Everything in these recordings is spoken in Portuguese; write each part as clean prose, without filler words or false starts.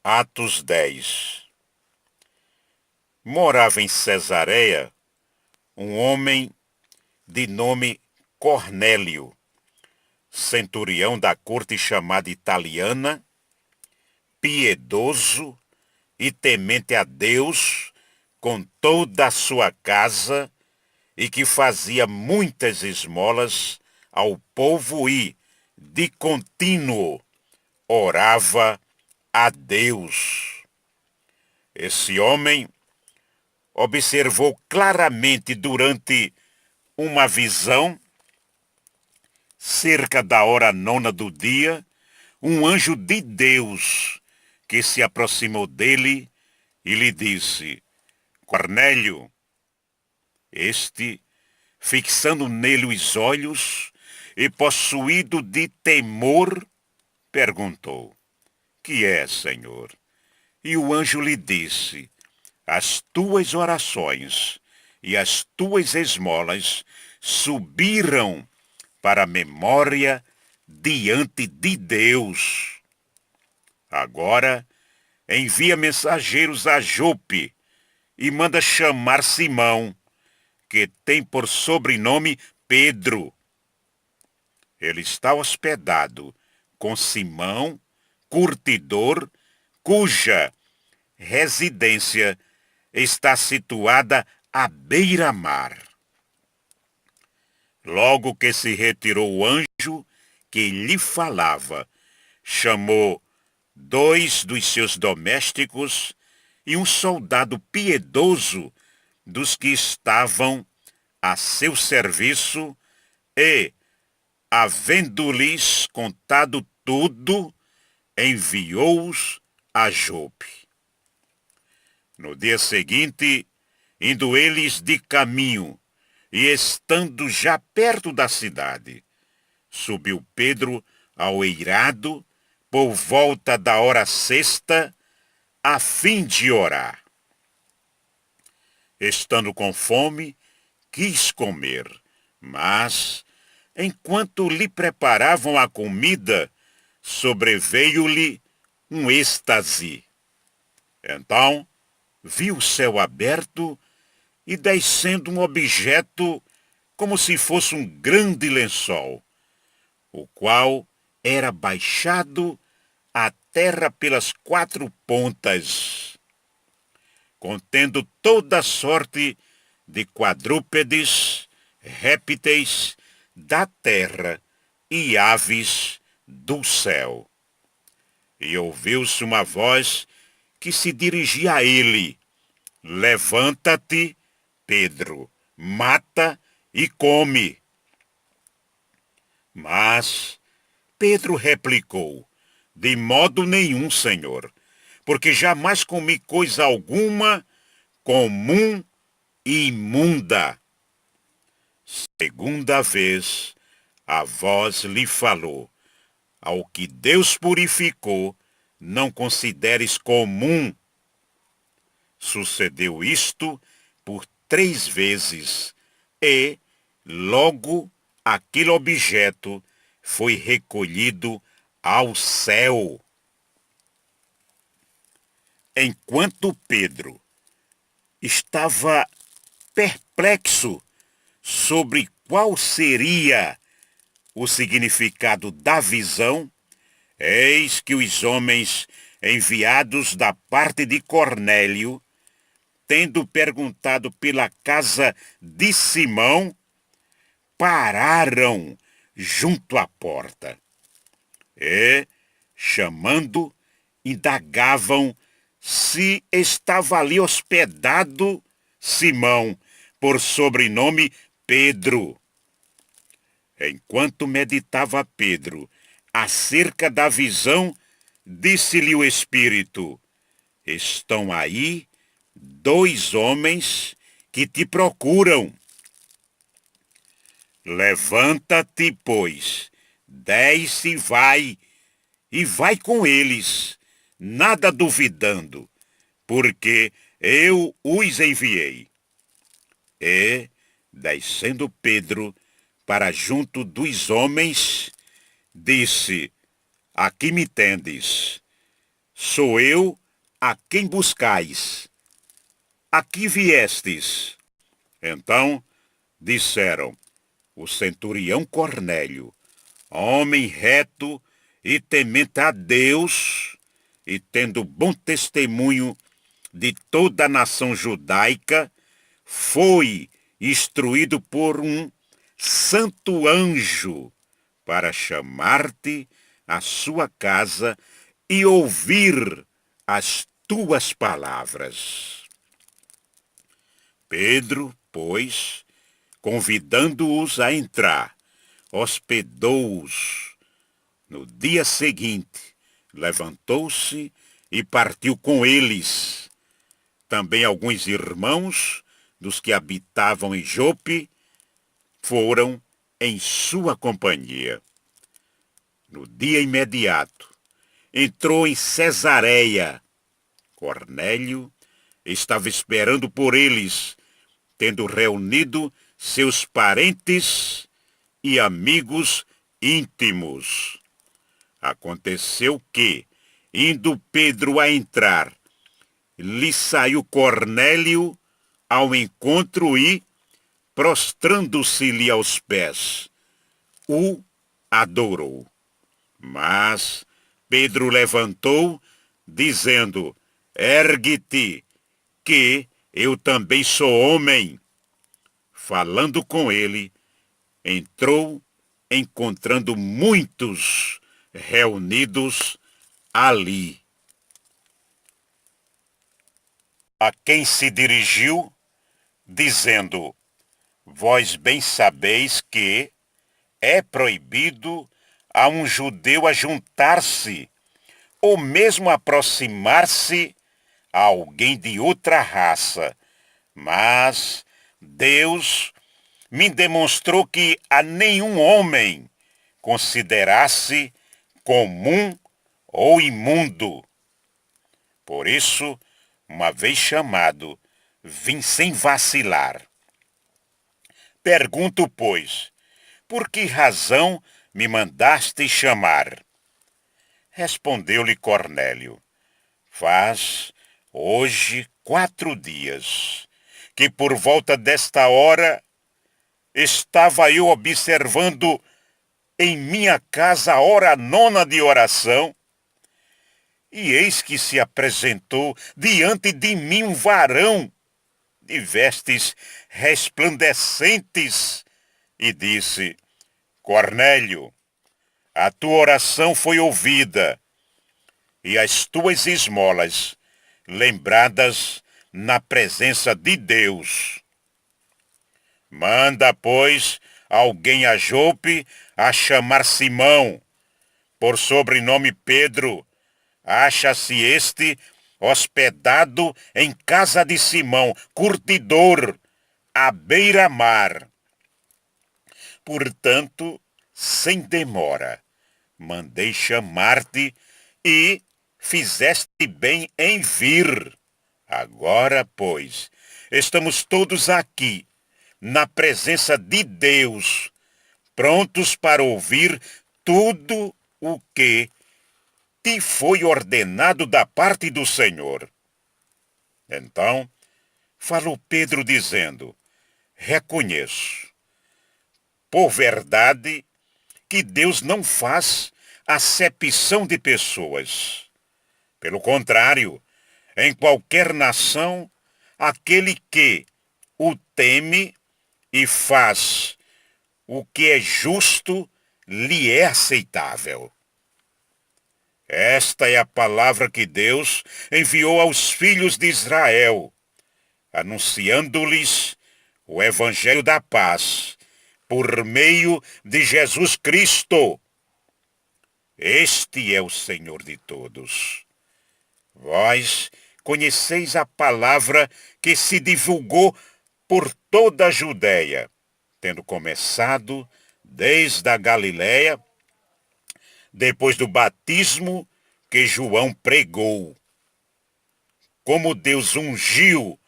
Atos 10. Morava em Cesareia um homem de nome Cornélio, centurião da corte chamada italiana, piedoso e temente a Deus com toda a sua casa, e que fazia muitas esmolas ao povo e, de contínuo, orava a Deus. Esse homem observou claramente durante uma visão, cerca da hora 9 do dia, um anjo de Deus que se aproximou dele e lhe disse: Cornélio. Este, fixando nele os olhos e possuído de temor, perguntou: Que é, Senhor? E o anjo lhe disse: As tuas orações e as tuas esmolas subiram para a memória diante de Deus. Agora envia mensageiros a Jope e manda chamar Simão, que tem por sobrenome Pedro. Ele está hospedado com Simão, curtidor, cuja residência está situada à beira-mar. Logo que se retirou o anjo que lhe falava, chamou 2 dos seus domésticos e um soldado piedoso dos que estavam a seu serviço e, havendo-lhes contado tudo, enviou-os a Jope. No dia seguinte, indo eles de caminho e estando já perto da cidade, subiu Pedro ao eirado por volta da hora 6, a fim de orar. Estando com fome, quis comer, mas, enquanto lhe preparavam a comida, sobreveio-lhe um êxtase. Então, viu o céu aberto e descendo um objeto como se fosse um grande lençol, o qual era baixado à terra pelas 4 pontas, contendo toda sorte de quadrúpedes, répteis da terra e aves do céu. E ouviu-se uma voz que se dirigia a ele: Levanta-te, Pedro, mata e come. Mas Pedro replicou: De modo nenhum, Senhor, porque jamais comi coisa alguma comum e imunda. Segunda vez, a voz lhe falou: Ao que Deus purificou, não consideres comum. Sucedeu isto por 3 vezes, e logo aquele objeto foi recolhido ao céu. Enquanto Pedro estava perplexo sobre qual seria o significado da visão, eis que os homens enviados da parte de Cornélio, tendo perguntado pela casa de Simão, pararam junto à porta e, chamando, indagavam se estava ali hospedado Simão, por sobrenome Pedro. Enquanto meditava Pedro acerca da visão, disse-lhe o Espírito: Estão aí 2 homens que te procuram. Levanta-te, pois, desce e vai com eles, nada duvidando, porque eu os enviei. E, descendo Pedro para junto dos homens, disse: Aqui me tendes. sou eu a quem buscais. Aqui viestes. Então disseram: o centurião Cornélio, homem reto e temente a Deus, e tendo bom testemunho de toda a nação judaica, foi instruído por um santo anjo para chamar-te à sua casa e ouvir as tuas palavras. Pedro, pois, convidando-os a entrar, hospedou-os. No dia seguinte, levantou-se e partiu com eles. Também alguns irmãos dos que habitavam em Jope foram em sua companhia. No dia imediato, entrou em Cesareia. Cornélio estava esperando por eles, tendo reunido seus parentes e amigos íntimos. Aconteceu que, indo Pedro a entrar, lhe saiu Cornélio ao encontro e, prostrando-se-lhe aos pés, o adorou. Mas Pedro levantou, dizendo: ergue-te, que eu também sou homem. Falando com ele, entrou, encontrando muitos reunidos ali. A quem se dirigiu, dizendo: vós bem sabeis que é proibido a um judeu ajuntar-se, ou mesmo aproximar-se a alguém de outra raça. Mas Deus me demonstrou que a nenhum homem considerasse comum ou imundo. Por isso, uma vez chamado, vim sem vacilar. Pergunto, pois, por que razão me mandaste chamar? Respondeu-lhe Cornélio: faz hoje 4 dias que por volta desta hora estava eu observando em minha casa a hora 9ª de oração, e eis que se apresentou diante de mim um varão de vestes resplandecentes e disse: Cornélio, a tua oração foi ouvida e as tuas esmolas lembradas na presença de Deus. Manda, pois, alguém a Jope a chamar Simão, por sobrenome Pedro. Acha-se este hospedado em casa de Simão, curtidor, à beira-mar. Portanto, sem demora, mandei chamar-te e fizeste bem em vir. Agora, pois, estamos todos aqui, na presença de Deus, prontos para ouvir tudo o que te foi ordenado da parte do Senhor. Então, falou Pedro dizendo: reconheço, por verdade, que Deus não faz acepção de pessoas. Pelo contrário, em qualquer nação, aquele que o teme e faz o que é justo lhe é aceitável. Esta é a palavra que Deus enviou aos filhos de Israel, anunciando-lhes o evangelho da paz, por meio de Jesus Cristo. Este é o Senhor de todos. Vós conheceis a palavra que se divulgou por toda a Judéia, tendo começado desde a Galiléia, depois do batismo que João pregou. Como Deus ungiu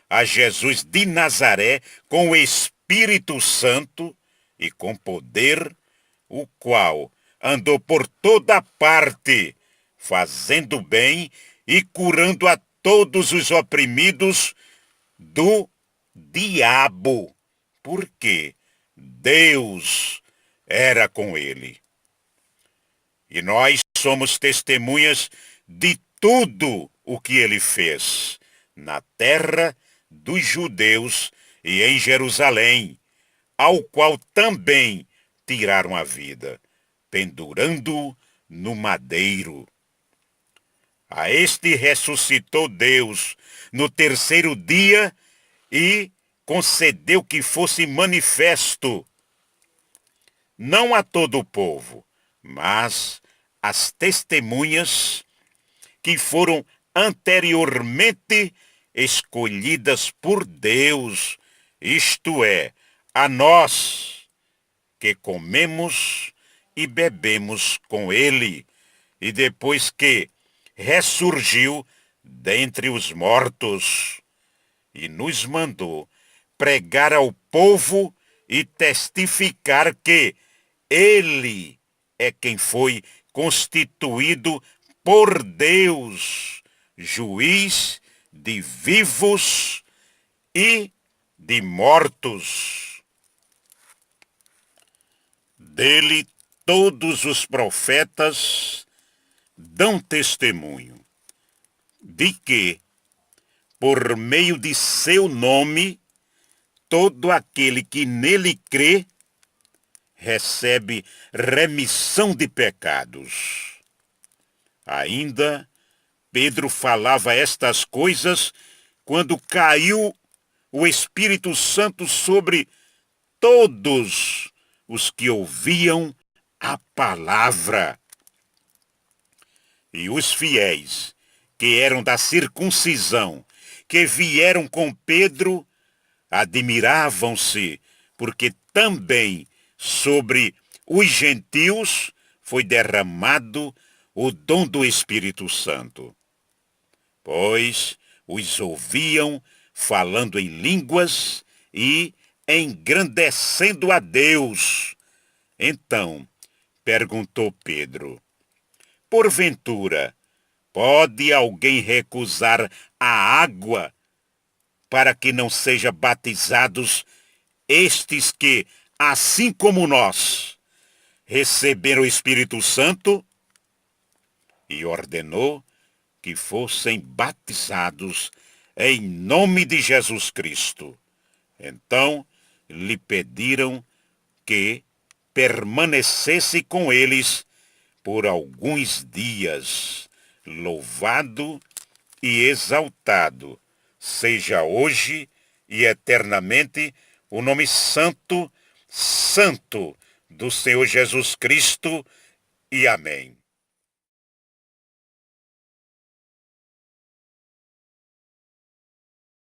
a Jesus de Nazaré com o Espírito Santo e com poder, o qual andou por toda parte, fazendo bem e curando a todos os oprimidos do diabo, porque Deus era com ele. E nós somos testemunhas de tudo o que ele fez na terra dos judeus e em Jerusalém, ao qual também tiraram a vida, pendurando-o no madeiro. A este ressuscitou Deus no terceiro dia e concedeu que fosse manifesto, não a todo o povo, mas às testemunhas que foram anteriormente escolhidas por Deus, isto é, a nós, que comemos e bebemos com ele, e depois que ressurgiu dentre os mortos, e nos mandou pregar ao povo e testificar que ele é quem foi constituído por Deus, juiz de vivos e de mortos. Dele todos os profetas dão testemunho de que, por meio de seu nome, todo aquele que nele crê recebe remissão de pecados. Ainda Pedro falava estas coisas quando caiu o Espírito Santo sobre todos os que ouviam a palavra. E os fiéis, que eram da circuncisão, que vieram com Pedro, admiravam-se, porque também sobre os gentios foi derramado o dom do Espírito Santo. Pois os ouviam falando em línguas e engrandecendo a Deus. Então perguntou Pedro: porventura, pode alguém recusar a água para que não sejam batizados estes que, assim como nós, receberam o Espírito Santo? E ordenou que fossem batizados em nome de Jesus Cristo. Então lhe pediram que permanecesse com eles por alguns dias. Louvado e exaltado seja hoje e eternamente o nome santo, santo do Senhor Jesus Cristo, e amém.